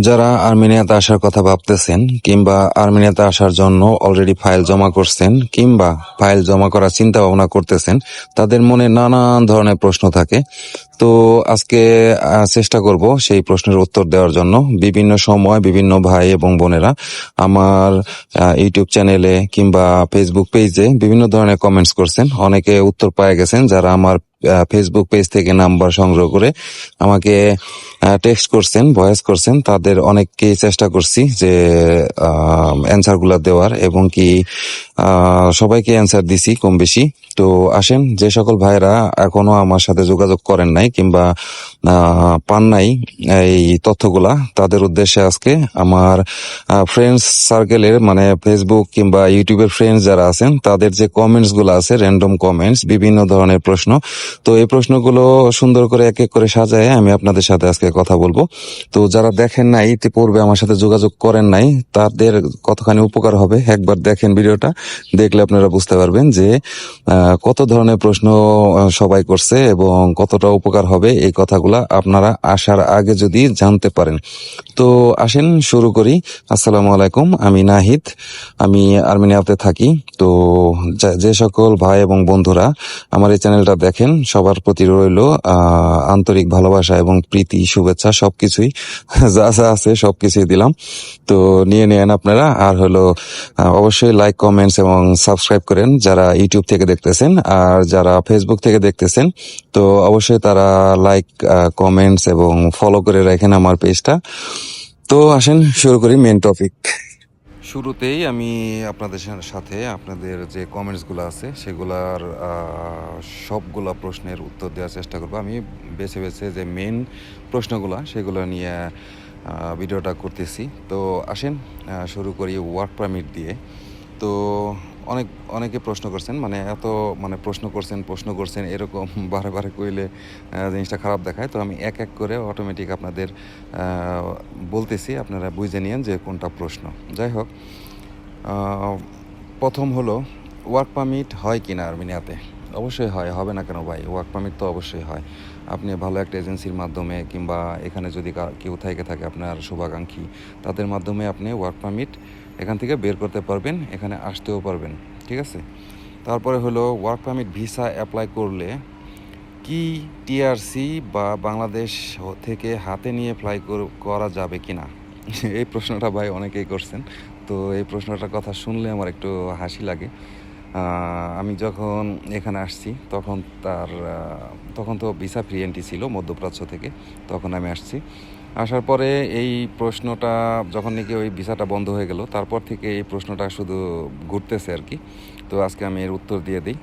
যারা আর্মেনিয়াতে আসার কথা ভাবতেছেন কিংবা আর্মেনিয়াতে আসার জন্য অলরেডি ফাইল জমা করছেন কিংবা ফাইল জমা করার চিন্তা ভাবনা করতেছেন, তাদের মনে নানান ধরনের প্রশ্ন থাকে। তো আজকে চেষ্টা করব সেই প্রশ্নের উত্তর দেওয়ার জন্য। বিভিন্ন সময় বিভিন্ন ভাই এবং বোনেরা আমার ইউটিউব চ্যানেলে কিংবা ফেসবুক পেজে বিভিন্ন ধরনের কমেন্টস করছেন। অনেকে উত্তর পেয়ে গেছেন যারা আমার ফেসবুক পেজ থেকে নাম্বার সংগ্রহ করে আমাকে টেক্সট করছেন, ভয়েস করছেন। তাদের অনেককেই চেষ্টা করছি যে অ্যান্সারগুলো দেওয়ার, এবং কি সবাইকে অ্যান্সার দিছি কম বেশি। তো আসেন, যে সকল ভাইরা এখনো আমার সাথে যোগাযোগ করেন নাই কিংবা পান নাই এই তথ্যগুলা, তাদের উদ্দেশ্যে আজকে আমার ফ্রেন্ডস সার্কেলের মানে ফেসবুক কিংবা ইউটিউবের ফ্রেন্ডস যারা আছেন তাদের যে কমেন্টস গুলো আছে, র্যান্ডম কমেন্টস, বিভিন্ন ধরনের প্রশ্ন। তো এই প্রশ্নগুলো সুন্দর করে এক এক করে সাজায় আমি আপনাদের সাথে আজকে কথা বলবো। তো যারা দেখেন নাই, ইতিপূর্বে আমার সাথে যোগাযোগ করেন নাই, তাদের কতখানি উপকার হবে একবার দেখেন ভিডিওটা। দেখলে আপনারা বুঝতে পারবেন যে কত ধরনের প্রশ্ন সবাই করছে এবং কতটা উপকার হবে এই কথাগুলা আপনারা আসার আগে যদি জানতে পারেন। তো আসেন শুরু করি। আসসালামু আলাইকুম, আমি নাহিদ, আমি আর্মেনিয়াতে থাকি। তো যে সকল ভাই এবং বন্ধুরা আমার এই চ্যানেলটা দেখেন, সবার প্রতি রইল আন্তরিক ভালোবাসা এবং প্রীতি, শুভেচ্ছা, সবকিছুই যা যা আছে সবকিছুই দিলাম। তো নিয়ে নেন আপনারা। আর হলো অবশ্যই লাইক, কমেন্টস এবং সাবস্ক্রাইব করেন যারা ইউটিউব থেকে দেখতেছেন। আর যারা ফেসবুক থেকে দেখতেছেন, তো অবশ্যই তারা লাইক, কমেন্টস এবং ফলো করে রাখেন আমার পেজটা। তো আসেন শুরু করি মেন টপিক। শুরুতেই আমি আপনাদের সাথে আপনাদের যে কমেন্টসগুলো আছে সেগুলার সবগুলা প্রশ্নের উত্তর দেওয়ার চেষ্টা করবো। আমি বেছে বেছে যে মেন প্রশ্নগুলো সেগুলো নিয়ে ভিডিওটা করতেছি। তো আসেন শুরু করি ওয়ার্ক পারমিট দিয়ে। তো অনেকে প্রশ্ন করছেন, মানে এত প্রশ্ন করছেন এরকম বারে বারে কইলে জিনিসটা খারাপ দেখায়। তো আমি এক এক করে অটোমেটিক আপনাদের বলতেছি, আপনারা বুঝে নিন যে কোনটা প্রশ্ন। যাই হোক, প্রথম হলো ওয়ার্ক পারমিট হয় কি না আর্মেনিয়াতে? অবশ্যই হয়, হবে না কেন ভাই? ওয়ার্ক পারমিট তো অবশ্যই হয়। আপনি ভালো একটা এজেন্সির মাধ্যমে কিংবা এখানে যদি কেউ থেকে থাকে আপনার শুভাকাঙ্ক্ষী, তাদের মাধ্যমে আপনি ওয়ার্ক পারমিট এখান থেকে বের করতে পারবেন, এখানে আসতেও পারবেন। ঠিক আছে? তারপরে হলো ওয়ার্ক পারমিট ভিসা অ্যাপ্লাই করলে কি টিআরসি বা বাংলাদেশ থেকে হাতে নিয়ে ফ্লাই করা যাবে কি না? এই প্রশ্নটা ভাই অনেকেই করছেন। তো এই প্রশ্নটার কথা শুনলে আমার একটু হাসি লাগে। আমি যখন এখানে আসছি তখন তো ভিসা ফ্রি এন্ট্রি ছিল মধ্যপ্রাচ্য থেকে, তখন আমি আসছি। আসার পরে এই প্রশ্নটা যখন নাকি ওই ভিসাটা বন্ধ হয়ে গেল, তারপর থেকে এই প্রশ্নটা শুধু ঘুরতেছে আর কি। তো আজকে আমি এর উত্তর দিয়ে দিই।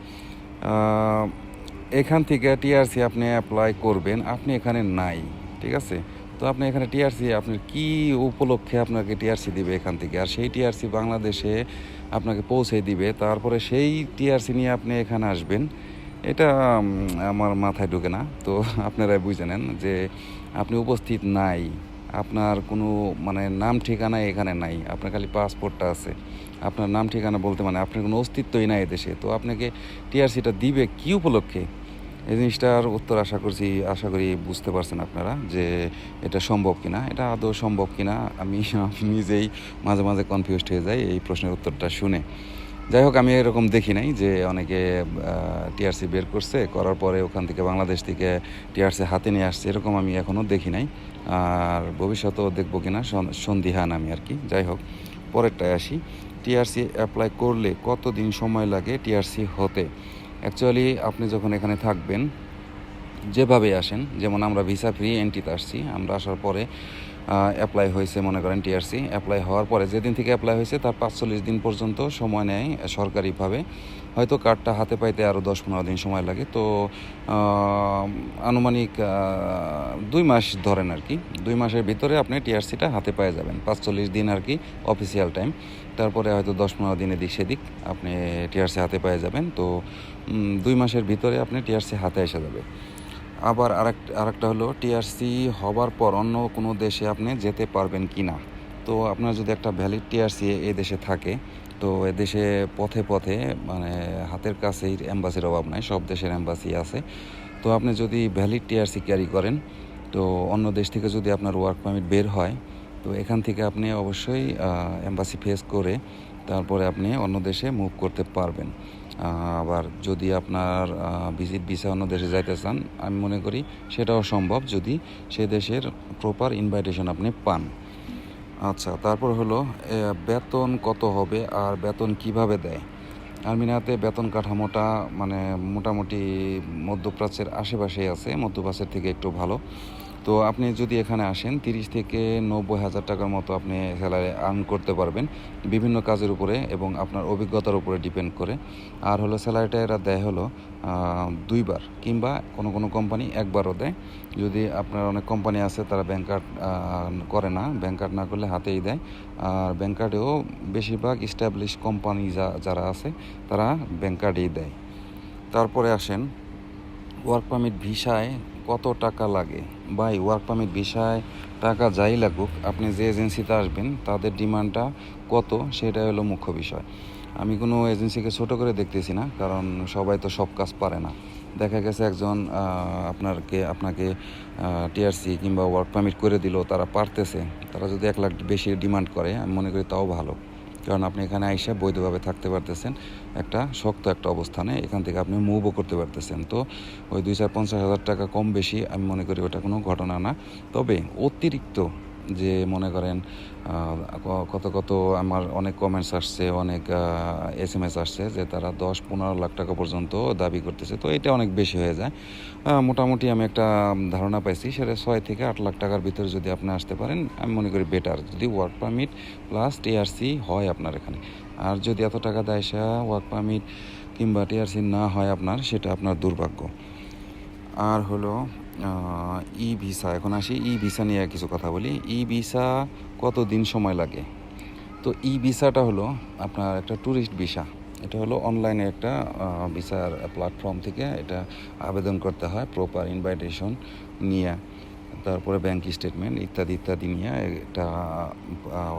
এখান থেকে টিআরসি আপনি অ্যাপ্লাই করবেন, আপনি এখানে নাই, ঠিক আছে? তো আপনি এখানে টিআরসি, আপনার কি উপলক্ষে আপনাকে টিআরসি দিবে এখান থেকে? আর সেই টিআরসি বাংলাদেশে আপনাকে পৌঁছে দিবে, তারপরে সেই টিআরসি নিয়ে আপনি এখানে আসবেন, এটা আমার মাথায় ঢোকে না। তো আপনারা বুঝে নেন যে আপনি উপস্থিত নাই, আপনার কোনো নাম ঠিকানা এখানে নাই, আপনার খালি পাসপোর্টটা আছে। আপনার নাম ঠিকানা বলতে আপনার কোনো অস্তিত্বই নাই এদেশে। তো আপনাকে টিআরসিটা দিবে কী উপলক্ষে? এই জিনিসটার উত্তর আশা করি বুঝতে পারছেন আপনারা যে এটা সম্ভব কিনা, এটা আদৌ সম্ভব কিনা। আমি নিজেই মাঝে মাঝে কনফিউজড হয়ে যাই এই প্রশ্নের উত্তরটা শুনে। যাই হোক, আমি এরকম দেখি নাই যে অনেকে টিআরসি বের করছে, করার পরে ওখান থেকে বাংলাদেশ থেকে টিআরসি হাতে নিয়ে আসছে, এরকম আমি এখনও দেখি নাই। আর ভবিষ্যতেও দেখবো কিনা সন্দিহান আমি আর কি। যাই হোক, পরেরটায় আসি। টিআরসি অ্যাপ্লাই করলে কতদিন সময় লাগে টিআরসি হতে? অ্যাকচুয়ালি আপনি যখন এখানে থাকবেন, যেভাবে আসেন, যেমন আমরা ভিসা ফ্রি এন্ট্রিতে আসছি, আমরা আসার পরে অ্যাপ্লাই হয়েছে, মনে করেন টিআরসি অ্যাপ্লাই হওয়ার পরে যেদিন থেকে অ্যাপ্লাই হয়েছে তার 45 দিন পর্যন্ত সময় নেয় সরকারিভাবে। হয়তো কার্ডটা হাতে পাইতে আরও 10-15 দিন সময় লাগে। তো আনুমানিক 2 মাস ধরেন আর কি। 2 মাসের ভিতরে আপনি টিআরসিটা হাতে পেয়ে যাবেন। 45 দিন আর কি অফিসিয়াল টাইম। তারপরে হয়তো 10-15 দিন এদিক সেদিক আপনি টিআরসি হাতে পেয়ে যাবেন। তো 2 মাসের ভিতরে আপনি টিআরসি হাতে এসে যাবে। আবার আরেকটা হলো টিআরসি হবার পর অন্য কোনো দেশে আপনি যেতে পারবেন কি না। তো আপনার যদি একটা ভ্যালিড টিআরসি এই দেশে থাকে, তো এদেশে পথে পথে হাতের কাছেই এম্বাসির অভাব নাই, সব দেশের এম্বাসি আছে। তো আপনি যদি ভ্যালিড টিআরসি ক্যারি করেন, তো অন্য দেশ থেকে যদি আপনার ওয়ার্ক পারমিট বের হয়, তো তো এখান থেকে আপনি অবশ্যই এম্বাসি ফেস করে তারপরে আপনি অন্য দেশে মুভ করতে পারবেন। আবার যদি আপনার ভিজিট ভিসা অন্য দেশে যাইতে চান, আমি মনে করি সেটাও সম্ভব যদি সে দেশের প্রপার ইনভাইটেশন আপনি পান। আচ্ছা, তারপর হলো বেতন কত হবে আর বেতন কিভাবে দেয়। আর্মেনিয়াতে বেতন কাঠামোটা মানে মোটামুটি মধ্যপ্রাচ্যের আশেপাশেই আছে, মধ্যপ্রাচ্যের থেকে একটু ভালো। তো আপনি যদি এখানে আসেন 30 থেকে 90,000 টাকার মতো আপনি স্যালারি আর্ন করতে পারবেন বিভিন্ন কাজের উপরে এবং আপনার অভিজ্ঞতার উপরে ডিপেন্ড করে। আর হলো স্যালারিটা এরা দেয় হলো 2বার কিংবা কোনো কোনো কোম্পানি একবারও দেয়। যদি আপনার অনেক কোম্পানি আছে তারা ব্যাংক কার্ড করে না, ব্যাংক কার্ড না করলে হাতেই দেয়। আর ব্যাংক কার্ডেও বেশিরভাগ ইস্টাবলিশ কোম্পানি যারা আছে তারা ব্যাংক কার্ডেই দেয়। তারপরে আসেন ওয়ার্ক পারমিট ভিসায় কত টাকা লাগে। ভাই, ওয়ার্ক পারমিট ভিসায় টাকা যাই লাগুক, আপনি যে এজেন্সিতে আসবেন তাদের ডিমান্ডটা কত সেটাই হলো মুখ্য বিষয়। আমি কোনো এজেন্সিকে ছোট করে দেখতেছি না, কারণ সবাই তো সব কাজ পারে না। দেখা গেছে একজন আপনাকে টিআরসি কিংবা ওয়ার্ক পারমিট করে দিল, তারা পারতেছে, তারা যদি 1 লাখ বেশি ডিমান্ড করে আমি মনে করি তাও ভালো, কারণ আপনি এখানে আইসা বৈধভাবে থাকতে পারতেছেন একটা শক্ত একটা অবস্থানে, এখান থেকে আপনি মুভও করতে পারতেছেন। তো ওই 2-50 হাজার টাকা কম বেশি আমি মনে করি ওটা কোনো ঘটনা না। তবে অতিরিক্ত যে মনে করেন কত কত আমার অনেক কমেন্টস আসছে, অনেক SMS আসছে যে তারা 10-15 লাখ টাকা পর্যন্ত দাবি করতেছে, তো এটা অনেক বেশি হয়ে যায়। মোটামুটি আমি একটা ধারণা পাইছি, সেটা 6 থেকে 8 লাখ টাকার ভিতরে যদি আপনি আসতে পারেন আমি মনে করি বেটার, যদি ওয়ার্ক পারমিট প্লাস টিআরসি হয় আপনার এখানে। আর যদি এত টাকা দেয় সে ওয়ার্ক পারমিট কিংবা টিআরসি না হয় আপনার, সেটা আপনার দুর্ভাগ্য। আর হলো ই ভিসা, এখন আসি ই ভিসা নিয়ে কিছু কথা বলি। ই ভিসা কত দিন সময় লাগে। তো ই ভিসাটা হলো আপনার একটা ট্যুরিস্ট ভিসা। এটা হলো অনলাইনে একটা ভিসার প্ল্যাটফর্ম থেকে এটা আবেদন করতে হয় প্রপার ইনভাইটেশন নিয়ে, তারপরে ব্যাংক স্টেটমেন্ট ইত্যাদি ইত্যাদি নিয়ে একটা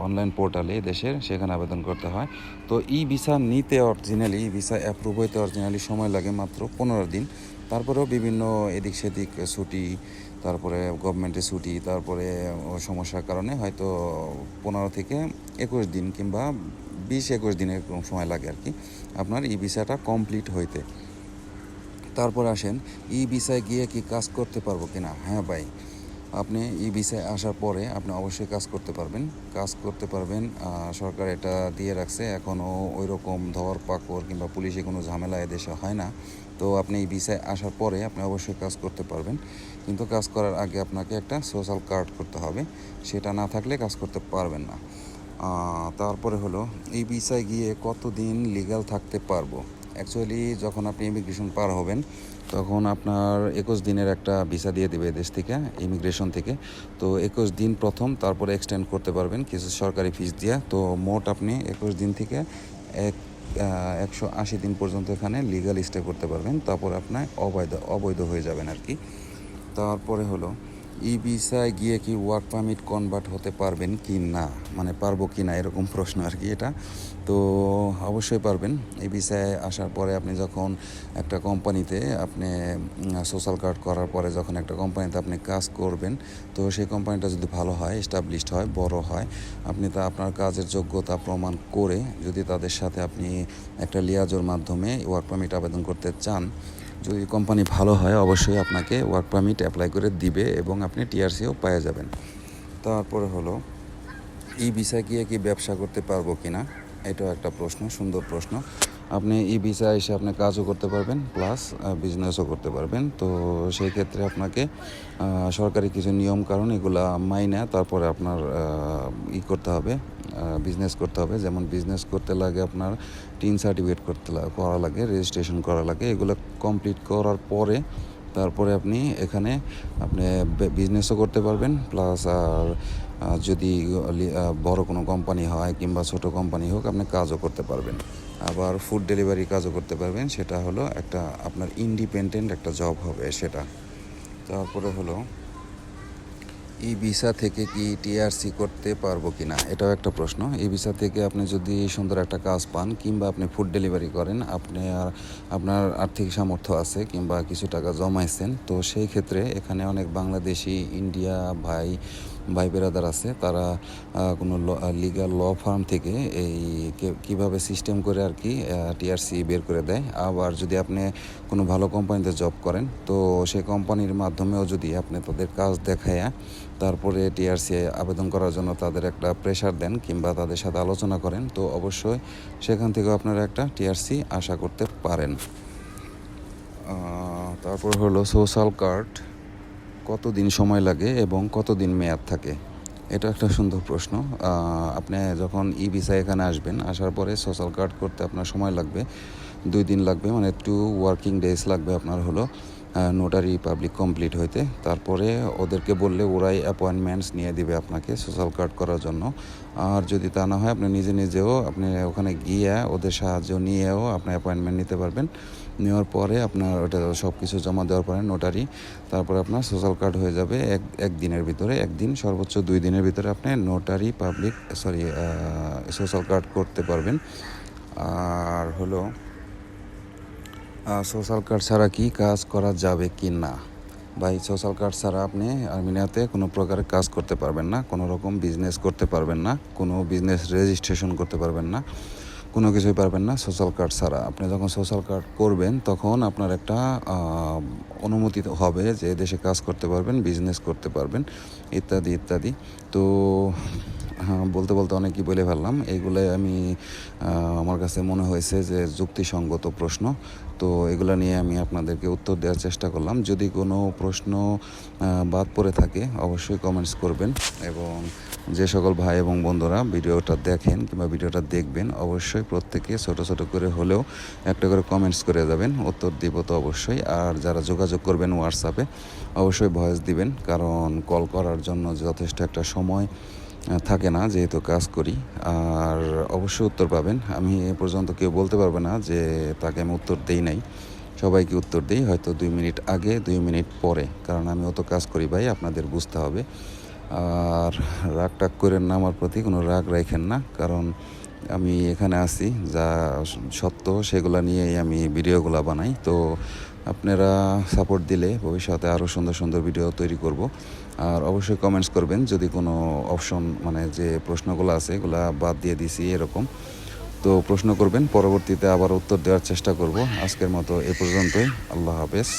অনলাইন পোর্টালে দেশের সেখানে আবেদন করতে হয়। তো ই ভিসা নিতে অরিজিনালি, ই ভিসা অ্যাপ্রুভ হইতে অরিজিনালি সময় লাগে মাত্র 15 দিন। তারপরেও বিভিন্ন এদিক সেদিক ছুটি, তারপরে গভর্নমেন্টের ছুটি, তারপরে সমস্যার কারণে হয়তো 15 থেকে 21 দিন কিংবা 20-21 দিনের সময় লাগে আর কি আপনার ই ভিসাটা কমপ্লিট হইতে। তারপর আসেন ই ভিসায় গিয়ে কি কাজ করতে পারবো কিনা। হ্যাঁ ভাই, আপনি ই ভিসায় আসার পরে আপনি অবশ্যই কাজ করতে পারবেন। সরকার এটা দিয়ে রাখছে, এখনও ওই রকম ধর পাকড় কিংবা পুলিশে কোনো ঝামেলা এদেশে হয় না। তো আপনি এই ভিসায় আসার পরে আপনি অবশ্যই কাজ করতে পারবেন, কিন্তু কাজ করার আগে আপনাকে একটা সোশ্যাল কার্ড করতে হবে, সেটা না থাকলে কাজ করতে পারবেন না। তারপরে হলো এই ভিসায় গিয়ে কতদিন লিগ্যাল থাকতে পারবো। অ্যাকচুয়ালি যখন আপনি ইমিগ্রেশন পার হবেন তখন আপনার 21 দিনের একটা ভিসা দিয়ে দেবে দেশ থেকে, ইমিগ্রেশন থেকে। তো 21 দিন প্রথম, তারপরে এক্সটেন্ড করতে পারবেন কিছু সরকারি ফিস দিয়ে। তো মোট আপনি 21 দিন থেকে 180 দিন পর্যন্ত এখানে লিগাল স্টে করতে পারবেন, তারপর আপনার অবৈধ হয়ে যাবেন আর কি। তারপরে হলো ই ভিসায় গিয়ে কি ওয়ার্ক পারমিট কনভার্ট হতে পারবেন কি না, মানে পারবো কি না এরকম প্রশ্ন আর কি এটা। তো অবশ্যই পারবেন। এই ভিসায় আসার পরে আপনি যখন একটা কোম্পানিতে আপনি সোশ্যাল কার্ড করার পরে যখন একটা কোম্পানিতে আপনি কাজ করবেন, তো সেই কোম্পানিটা যদি ভালো হয়, এস্টাবলিশড হয়, বড় হয়, আপনি তা আপনার কাজের যোগ্যতা প্রমাণ করে যদি তাদের সাথে আপনি একটা লিয়াজোর মাধ্যমে ওয়ার্ক পারমিট আবেদন করতে চান, যদি কোম্পানি ভালো হয় অবশ্যই আপনাকে ওয়ার্ক পারমিট অ্যাপ্লাই করে দিবে এবং আপনি টিআরসিও পেয়ে যাবেন। তারপরে হলো ই ভিসা গিয়ে কি ব্যবসা করতে পারবো কি না, এটাও একটা প্রশ্ন, সুন্দর প্রশ্ন। আপনি ই ভিসা এসে আপনি কাজও করতে পারবেন প্লাস বিজনেসও করতে পারবেন। তো সেই ক্ষেত্রে আপনাকে সরকারি কিছু নিয়ম কারণ এগুলা মাইনে তারপরে আপনার করতে হবে, বিজনেস করতে হবে। যেমন বিজনেস করতে লাগে আপনার টিন সার্টিফিকেট করা লাগে, রেজিস্ট্রেশন করা লাগে, এগুলো কমপ্লিট করার পরে তারপরে আপনি এখানে আপনি বিজনেসও করতে পারবেন প্লাস আর যদি বড় কোনো কোম্পানি হয় কিংবা ছোট কোম্পানি হোক আপনি কাজও করতে পারবেন। আবার ফুড ডেলিভারি কাজও করতে পারবেন, সেটা হলো একটা আপনার ইন্ডিপেন্ডেন্ট একটা জব হবে সেটা। তারপরে হলো ই ভিসা থেকে কি টিআরসি করতে পারবো কি না, এটাও একটা প্রশ্ন। ই ভিসা থেকে আপনি যদি সুন্দর একটা কাজ পান কিংবা আপনি ফুড ডেলিভারি করেন, আপনি আর আপনার আর্থিক সামর্থ্য আছে কিংবা কিছু টাকা জমাইছেন, তো সেই ক্ষেত্রে এখানে অনেক বাংলাদেশি, ইন্ডিয়া ভাই ভাই বেরাদার আছে, তারা কোনো লিগ্যাল ল ফার্ম থেকে এই কীভাবে সিস্টেম করে আর কি টিআরসি বের করে দেয়। আবার যদি আপনি কোনো ভালো কোম্পানিতে জব করেন, তো সেই কোম্পানির মাধ্যমেও যদি আপনি তাদের কাজ দেখায়া তারপরে টিআরসি আবেদন করার জন্য তাদের একটা প্রেশার দেন কিংবা তাদের সাথে আলোচনা করেন, তো অবশ্যই সেখান থেকেও আপনারা একটা টিআরসি আশা করতে পারেন। তারপর হলো সোশ্যাল কার্ড কতদিন সময় লাগে এবং কতদিন মেয়াদ থাকে? এটা একটা সুন্দর প্রশ্ন। আপনি যখন ই ভিসা এখানে আসবেন, আসার পরে সোশ্যাল কার্ড করতে আপনার সময় লাগবে 2 দিন লাগবে, মানে 2 ওয়ার্কিং ডেজ লাগবে আপনার হলো নোটারি পাবলিক কমপ্লিট হইতে। তারপরে ওদেরকে বললে ওরাই অ্যাপয়েন্টমেন্টস নিয়ে দিবে আপনাকে সোশ্যাল কার্ড করার জন্য। আর যদি তা না হয়, আপনি নিজে নিজেও আপনি ওখানে গিয়ে ওদের সাহায্য নিয়েও আপনি অ্যাপয়েন্টমেন্ট নিতে পারবেন। নেওয়ার পরে আপনার ওটা সব কিছু জমা দেওয়ার পরে নোটারি, তারপরে আপনার সোশ্যাল কার্ড হয়ে যাবে এক দিনের ভিতরে। একদিন সর্বোচ্চ 2 দিনের ভিতরে আপনি নোটারি পাবলিক সোশ্যাল কার্ড করতে পারবেন। আর হলো সোশ্যাল কার্ড ছাড়া কি কাজ করা যাবে কি না? ভাই, সোশ্যাল কার্ড ছাড়া আপনি আর্মেনিয়াতে কোনো প্রকারের কাজ করতে পারবেন না, কোনো রকম বিজনেস করতে পারবেন না, কোনো বিজনেস রেজিস্ট্রেশন করতে পারবেন না, কোনো কিছুই পারবেন না সোশ্যাল কার্ড ছাড়া। আপনি যখন সোশ্যাল কার্ড করবেন তখন আপনার একটা অনুমতি হবে যে দেশে কাজ করতে পারবেন, বিজনেস করতে পারবেন, ইত্যাদি ইত্যাদি। তো হ্যাঁ, বলতে বলতে অনেকই বলে ফেললাম। এইগুলো আমি আমার কাছে মনে হয়েছে যে যুক্তিসঙ্গত প্রশ্ন, তো এগুলো নিয়ে আমি আপনাদেরকে উত্তর দেওয়ার চেষ্টা করলাম। যদি কোনো প্রশ্ন বাদ পড়ে থাকে অবশ্যই কমেন্টস করবেন, এবং যে সকল ভাই এবং বন্ধুরা ভিডিওটা দেখেন কিংবা ভিডিওটা দেখবেন অবশ্যই প্রত্যেকে ছোট ছোট করে হলেও একটা করে কমেন্টস করে যাবেন, উত্তর দিব তো অবশ্যই। আর যারা যোগাযোগ করবেন হোয়াটসঅ্যাপে অবশ্যই ভয়েস দিবেন, কারণ কল করার জন্য যথেষ্ট একটা সময় থাকে না, যেহেতু কাজ করি। আর অবশ্যই উত্তর পাবেন। আমি এ পর্যন্ত কেউ বলতে পারবে না যে তাকে আমি উত্তর দেই নাই। সবাইকে উত্তর দিই, হয়তো 2 মিনিট আগে 2 মিনিট পরে, কারণ আমি অত কাজ করি ভাই, আপনাদের বুঝতে হবে। আর রাগ টাগ করেন না, আমার প্রতি কোনো রাগ রাখেন না, কারণ আমি এখানে আছি, যা সত্য সেগুলো নিয়েই আমি ভিডিওগুলো বানাই। তো আপনারা সাপোর্ট দিলে ভবিষ্যতে আরও সুন্দর সুন্দর ভিডিও তৈরি করব। আর অবশ্যই কমেন্টস করবেন যদি কোনো অপশন, মানে যে প্রশ্নগুলো আছে এগুলা বাদ দিয়ে দিছি এরকম, তো প্রশ্ন করবেন, পরবর্তীতে আবার উত্তর দেওয়ার চেষ্টা করব। আজকের মতো এ পর্যন্তই। আল্লাহ হাফেজ।